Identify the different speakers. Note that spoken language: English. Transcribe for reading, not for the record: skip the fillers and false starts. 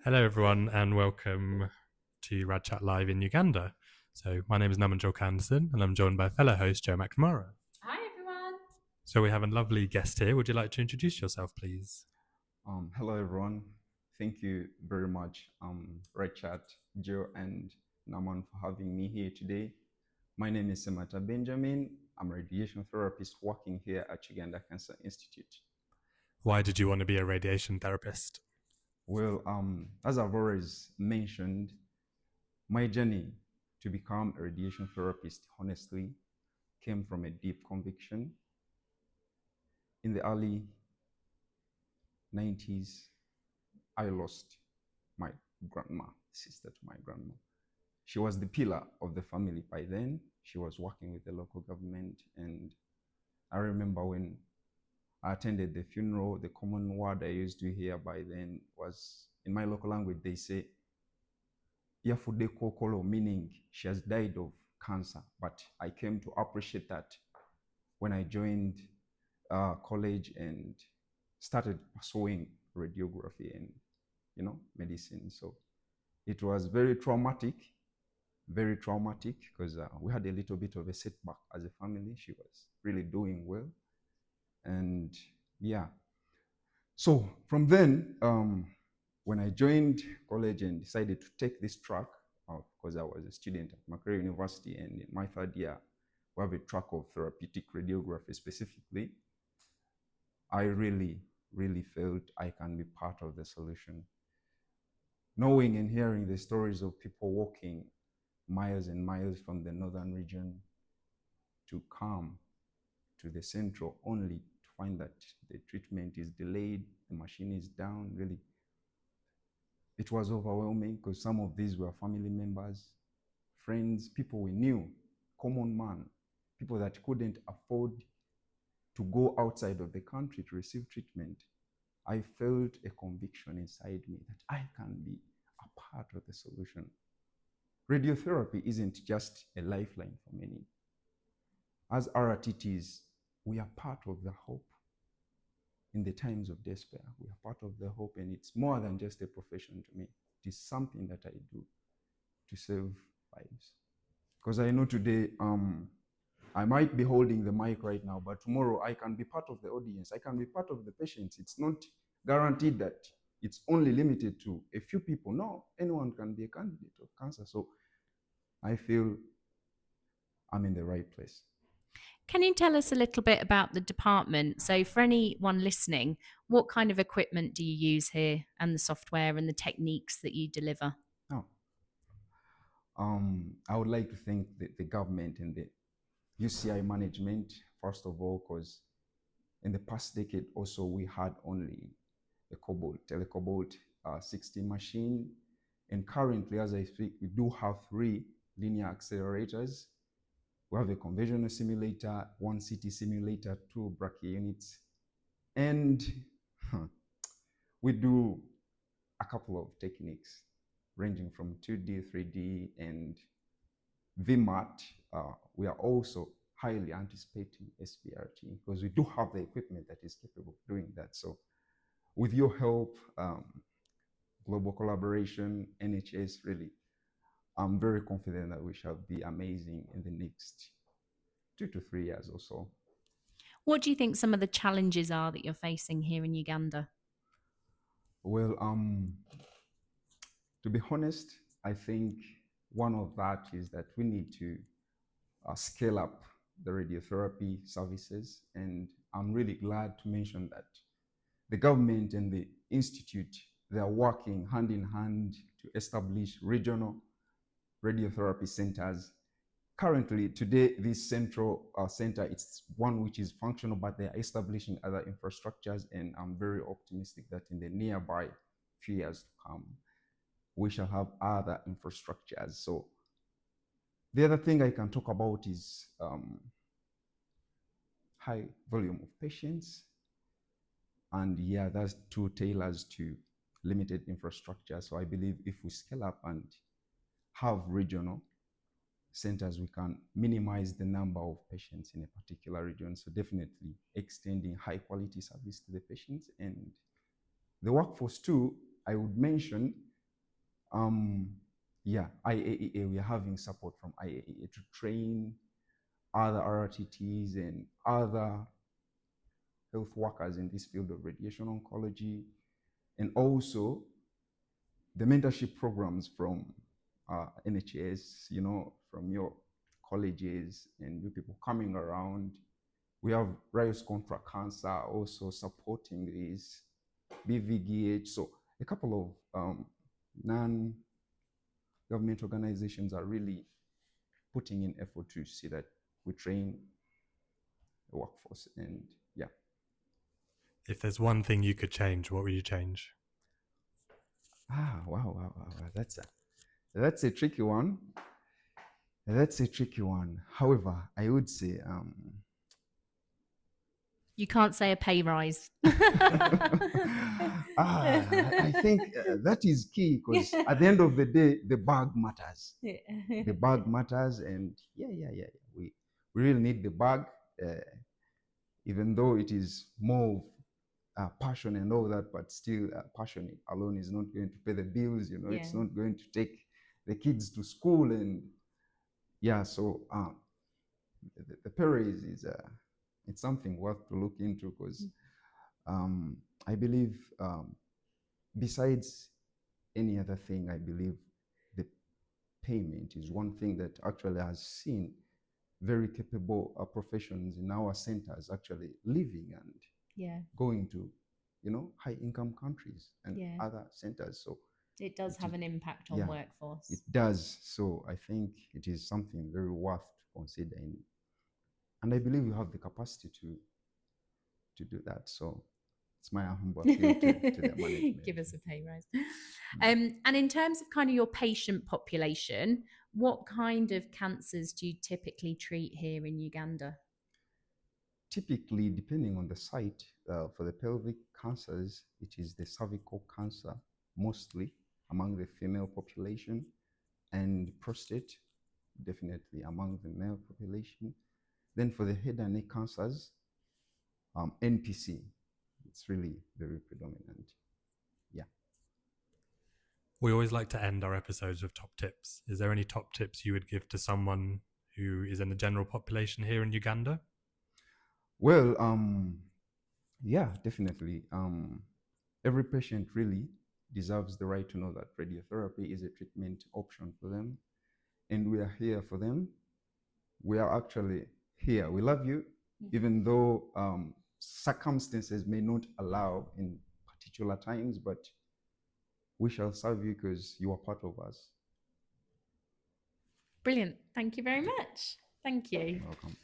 Speaker 1: Hello, everyone, and welcome to Rad Chat Live in Uganda. So, my name is Julka-Anderson, and I'm joined by fellow host Joe McNamara.
Speaker 2: Hi, everyone.
Speaker 1: So, we have a lovely guest here. Would you like to introduce yourself, please?
Speaker 3: Hello, everyone. Thank you very much, Rad Chat, Joe, and Naman for having me here today. My name is Ssemata Benjamin. I'm a radiation therapist working here at Uganda Cancer Institute.
Speaker 1: Why did you want to be a radiation therapist?
Speaker 3: Well, as I've always mentioned, my journey to become a radiation therapist, honestly, came from a deep conviction. In the early 90s, I lost my grandma, sister to my grandma. She was the pillar of the family by then. She was working with the local government. And I remember when I attended the funeral, the common word I used to hear by then was, in my local language, they say, Yafude Kokolo, meaning she has died of cancer. But I came to appreciate that when I joined college and started pursuing radiography and, medicine. So it was very traumatic because we had a little bit of a setback as a family. She was really doing well. And yeah. So from then, when I joined college and decided to take this track, because I was a student at McNamara University, and in my third year, we have a track of therapeutic radiography specifically, I really, really felt I can be part of the solution. Knowing and hearing the stories of people walking miles and miles from the northern region to come to the central only to find that the treatment is delayed, the machine is down, really. It was overwhelming because some of these were family members, friends, people we knew, common man, people that couldn't afford to go outside of the country to receive treatment. I felt a conviction inside me that I can be a part of the solution. Radiotherapy isn't just a lifeline for many. As RRTTs, we are part of the hope. In the times of despair, we are part of the hope, and it's more than just a profession to me. It is something that I do to save lives. Because I know today, I might be holding the mic right now, but tomorrow I can be part of the audience. I can be part of the patients. It's not guaranteed that it's only limited to a few people. No, anyone can be a candidate of cancer. So I feel I'm in the right place.
Speaker 2: Can you tell us a little bit about the department? So, for anyone listening, what kind of equipment do you use here, and the software and the techniques that you deliver?
Speaker 3: Now, I would like to thank the government and the UCI management, first of all, because in the past decade also we had only a telecobalt 60 machine. And currently, as I speak, we do have 3 linear accelerators. We have a conventional simulator, 1 CT simulator, 2 brachy units. And we do a couple of techniques ranging from 2D, 3D, and VMAT. We are also highly anticipating SBRT because we do have the equipment that is capable of doing that. So with your help, global collaboration, NHS, really, I'm very confident that we shall be amazing in the next 2 to 3 years or so.
Speaker 2: What do you think some of the challenges are that you're facing here in Uganda?
Speaker 3: Well, to be honest, I think one of that is that we need to scale up the radiotherapy services. And I'm really glad to mention that the government and the institute, they are working hand in hand to establish regional radiotherapy centers. Currently, today, this central center, it's one which is functional, but they are establishing other infrastructures, and I'm very optimistic that in the nearby few years to come, we shall have other infrastructures. So the other thing I can talk about is high volume of patients. And yeah, that's two tailors to limited infrastructure. So I believe if we scale up and have regional centers, we can minimize the number of patients in a particular region. So definitely extending high quality service to the patients. And the workforce too, I would mention, IAEA, we are having support from IAEA to train other RTTs and other health workers in this field of radiation oncology, and also the mentorship programs from NHS, from your colleges and you people coming around. We have Rios Contra Cancer also supporting this, BVGH. So a couple of non-government organizations are really putting in effort to see that we train the workforce. And yeah.
Speaker 1: If there's one thing you could change, what would you change?
Speaker 3: Wow. That's a tricky one. However, I would say
Speaker 2: You can't say a pay rise.
Speaker 3: I think that is key, because at the end of the day, the bag matters. The bag matters, and we really need the bag, even though it is more passion and all that, but still passion alone is not going to pay the bills. It's not going to take the kids to school, and so the pay raise is it's something worth to look into, because I believe besides any other thing, I believe the payment is one thing that actually has seen very capable professions in our centers actually living and going to high income countries and other centers. So
Speaker 2: it does have an impact on workforce.
Speaker 3: It does. So I think it is something very worth considering, and I believe you have the capacity to do that. So it's my humble appeal to the management.
Speaker 2: Give us a pay rise. And in terms of kind of your patient population, what kind of cancers do you typically treat here in Uganda?
Speaker 3: Typically, depending on the site, for the pelvic cancers, it is the cervical cancer, mostly among the female population, and prostate, definitely among the male population. Then for the head and neck cancers, NPC, it's really very predominant. Yeah.
Speaker 1: We always like to end our episodes with top tips. Is there any top tips you would give to someone who is in the general population here in Uganda?
Speaker 3: Well, definitely. Every patient really deserves the right to know that radiotherapy is a treatment option for them, and we are here for them. We are actually here. We love you, even though circumstances may not allow in particular times, but we shall serve you because you are part of us.
Speaker 2: Brilliant. Thank you very much. Thank you.
Speaker 3: You're welcome.